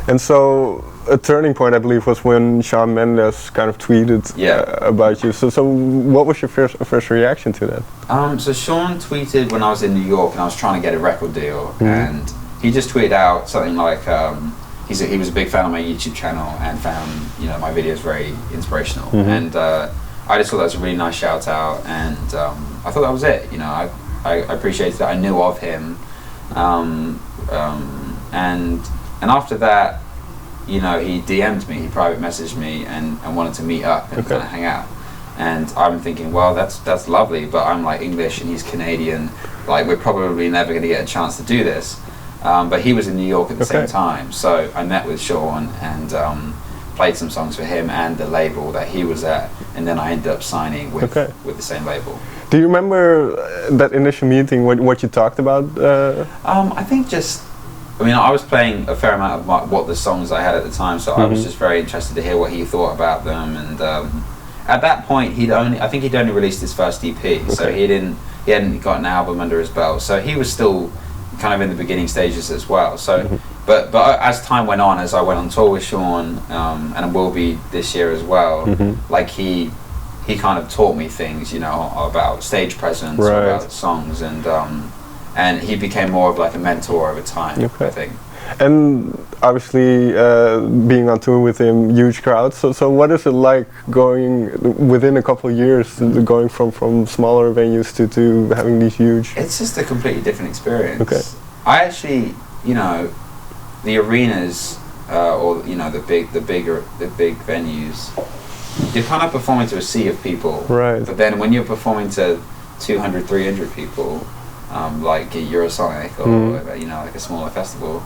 And so a turning point, I believe, was when Shawn Mendes kind of tweeted about you. So what was your first reaction to that? So Shawn tweeted when I was in New York and I was trying to get a record deal, and he just tweeted out something like, he was a big fan of my YouTube channel and found my videos very inspirational, and I just thought that was a really nice shout out, and I thought that was it. I appreciated that. I knew of him, and after that, he DM'd me, he private messaged me and wanted to meet up and kind of hang out. And I'm thinking, well, that's lovely, but I'm like English and he's Canadian, like we're probably never going to get a chance to do this. But he was in New York at the same time, so I met with Shawn and played some songs for him and the label that he was at, and then I ended up signing with the same label. Do you remember that initial meeting, what you talked about? I think I was playing a fair amount of what the songs I had at the time, so I was just very interested to hear what he thought about them. And at that point, I think he'd only released his first EP, so he hadn't got an album under his belt, so he was still kind of in the beginning stages as well. So, but as time went on, as I went on tour with Shawn, and will be this year as well, like he kind of taught me things, about stage presence, about songs, and he became more of like a mentor over time, I think. And obviously, being on tour with him, huge crowds. So what is it like going within a couple of years, going from smaller venues to having these huge? It's just a completely different experience. I actually, the arenas or the big venues, you're kind of performing to a sea of people. Right. But then when you're performing to 200, 300 people, like a Eurosonic or like a smaller festival,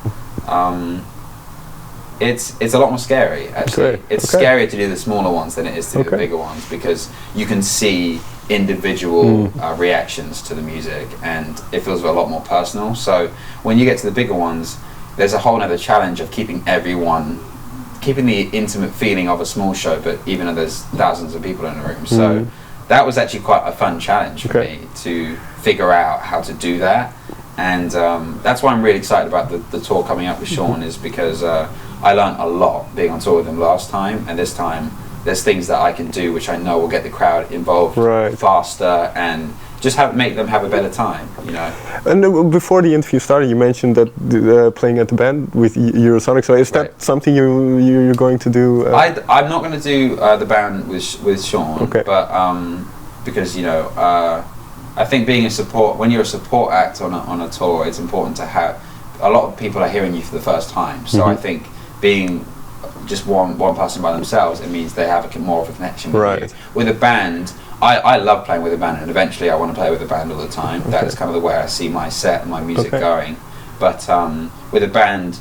it's a lot more scary actually. It's scarier to do the smaller ones than it is to do the bigger ones, because you can see individual reactions to the music and it feels a lot more personal. So when you get to the bigger ones, there's a whole other challenge of keeping the intimate feeling of a small show, but even though there's thousands of people in the room. So that was actually quite a fun challenge for me to figure out how to do that. And that's why I'm really excited about the tour coming up with Shawn, is because I learned a lot being on tour with him last time, and this time there's things that I can do which I know will get the crowd involved faster and just make them have a better time, And before the interview started, you mentioned that playing at the band with Eurosonic. So is that something you're going to do? I'm not going to do the band with Shawn, but because I think being when you're a support act on a tour, it's important to have a lot of people are hearing you for the first time. So I think being just one person by themselves, it means they have more of a connection with you. With a band, I love playing with a band, and eventually I want to play with a band all the time. That is kind of the way I see my set and my music going. But with a band,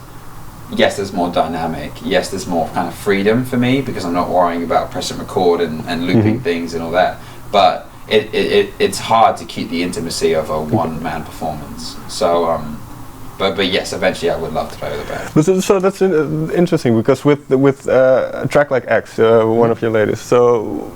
yes, there's more dynamic. Yes, there's more kind of freedom for me, because I'm not worrying about pressing record and looping things and all that. But it's hard to keep the intimacy of a one-man performance. So, but yes, eventually I would love to play with a band. So that's interesting, because with a track like X, one of your latest, so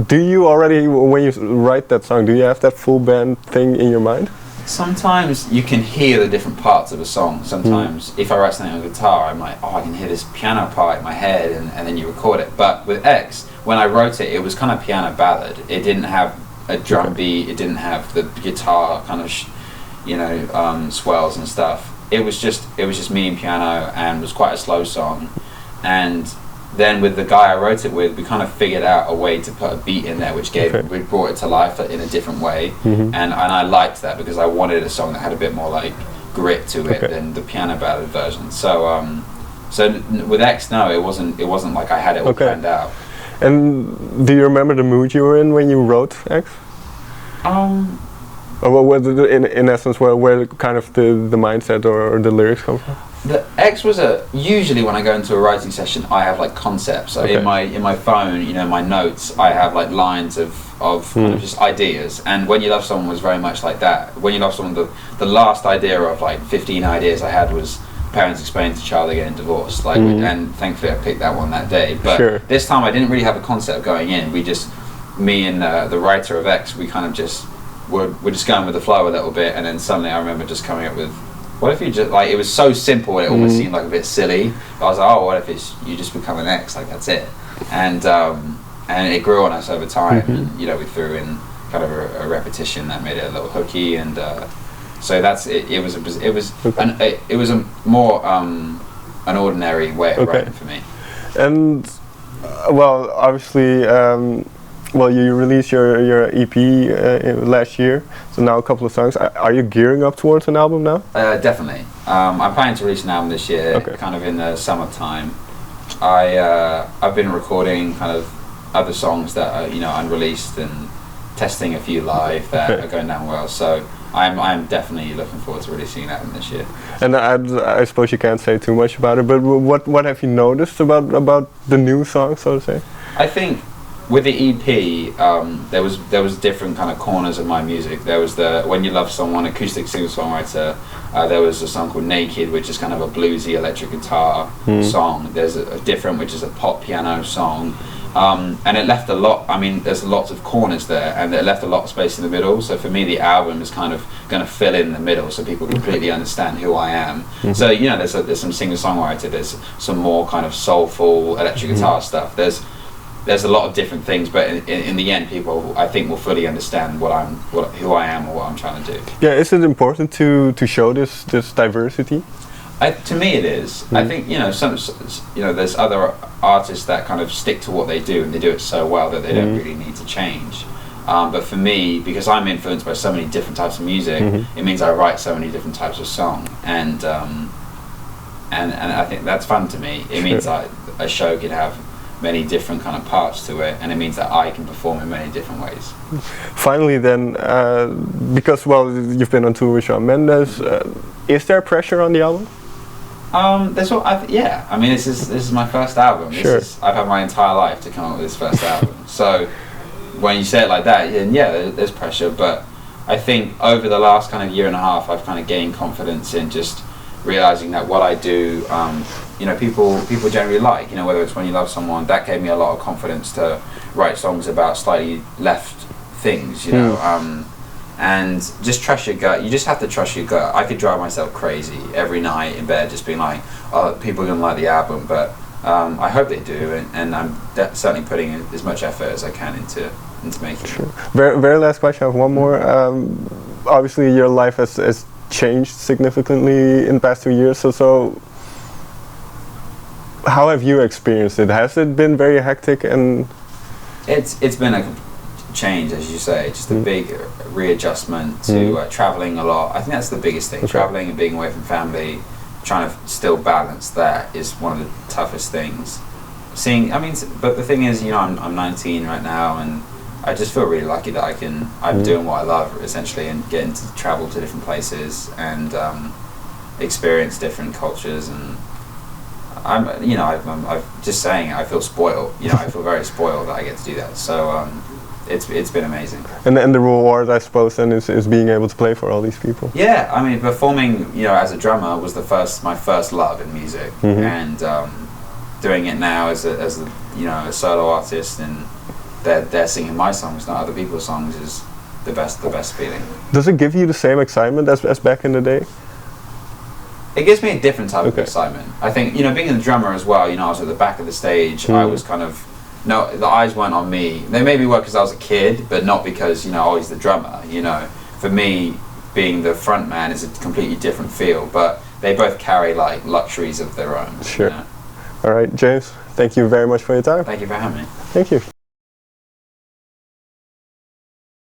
do you already, when you write that song, do you have that full band thing in your mind? Sometimes you can hear the different parts of a song. Sometimes if I write something on guitar, I'm like, I can hear this piano part in my head, and then you record it. But with X, when I wrote it, it was kind of piano ballad. It didn't have a drum beat, it didn't have the guitar kind of swells and stuff. It was just me and piano, and was quite a slow song. And then with the guy I wrote it with, we kind of figured out a way to put a beat in there, which we brought it to life in a different way. And I liked that, because I wanted a song that had a bit more like grit to it than the piano ballad version. So with X, no, it wasn't like I had it all planned out. And do you remember the mood you were in when you wrote X? Or was it in essence where kind of the mindset or the lyrics come from? The X was usually when I go into a writing session, I have like concepts. So in my phone, my notes, I have like lines of kind of just ideas. And When You Love Someone was very much like that. When You Love Someone, the last idea of like 15 ideas I had was parents explaining to child they're getting divorced. Like, and thankfully I picked that one that day. But this time I didn't really have a concept going in. Me and the writer of X, we kind of we're just going with the flow a little bit, and then suddenly I remember just coming up with what if you just like, it was so simple and it almost seemed like a bit silly. I was like, oh, what if it's you just become an X, like that's it. And it grew on us over time. And, you know, we threw in kind of a repetition that made it a little hooky, and so that's it. It was a more an ordinary way of writing for me. And well, obviously, well, you released your EP last year, so now a couple of songs. Are you gearing up towards an album now? Definitely. I'm planning to release an album this year, kind of in the summertime. I've been recording kind of other songs that are, you know, unreleased, and testing a few live that are going down well. So I'm definitely looking forward to releasing an album this year. And I suppose you can't say too much about it, but what have you noticed about the new songs, so to say? I think with the EP, there was different kind of corners of my music. There was the When You Love Someone acoustic singer-songwriter. There was a song called Naked, which is kind of a bluesy electric guitar song. There's a different, which is a pop piano song. And it left a lot, I mean, there's lots of corners there, and it left a lot of space in the middle. So for me, the album is kind of going to fill in the middle so people completely understand who I am. So, you know, there's some singer-songwriter, there's some more kind of soulful electric guitar stuff. There's a lot of different things, but in the end, people, I think, will fully understand who I am or what I'm trying to do. Yeah, is it important to show this diversity? To me, it is. I think, you know, there's other artists that kind of stick to what they do, and they do it so well that they don't really need to change. But for me, because I'm influenced by so many different types of music, it means I write so many different types of song, and I think that's fun to me. It means that a show can have many different kind of parts to it, and it means that I can perform in many different ways. Finally then, because, well, you've been on tour with Shawn Mendes, is there pressure on the album? Yeah. I mean, this is my first album. I've had my entire life to come up with this first album. So when you say it like that, yeah, there's pressure. But I think over the last kind of year and a half, I've kind of gained confidence in just realizing that what I do, you know, people generally like. You know, whether it's When You Love Someone, that gave me a lot of confidence to write songs about slightly left things. You know. And just trust your gut. You just have to trust your gut. I could drive myself crazy every night in bed, just being like, "Oh, people are gonna like the album," but I hope they do, and I'm certainly putting in as much effort as I can into making it. Very last question. I have one more. Obviously, your life has changed significantly in the past 2 years. So how have you experienced it? Has it been very hectic? And it's been a change, as you say, just a big readjustment to traveling a lot. I think that's the biggest thing. Traveling and being away from family, trying to still balance that is one of the toughest things. But the thing is, you know, I'm 19 right now, and I just feel really lucky that I'm doing what I love, essentially, and getting to travel to different places and experience different cultures. And I'm just saying, I feel spoiled. You know, I feel very spoiled that I get to do that. So it's been amazing. And the reward, I suppose, then is being able to play for all these people. Yeah, I mean, performing, you know, as a drummer was my first love in music, and doing it now as a you know, a solo artist, and they're singing my songs, not other people's songs, is the best feeling. Does it give you the same excitement as back in the day? It gives me a different type of excitement. I think, you know, being a drummer as well, you know, I was at the back of the stage. I was kind of, no, the eyes weren't on me. They maybe were because I was a kid, but not because, you know, I was the drummer. You know, for me, being the front man is a completely different feel, but they both carry like luxuries of their own. Sure. You know? All right, James, thank you very much for your time. Thank you for having me. Thank you.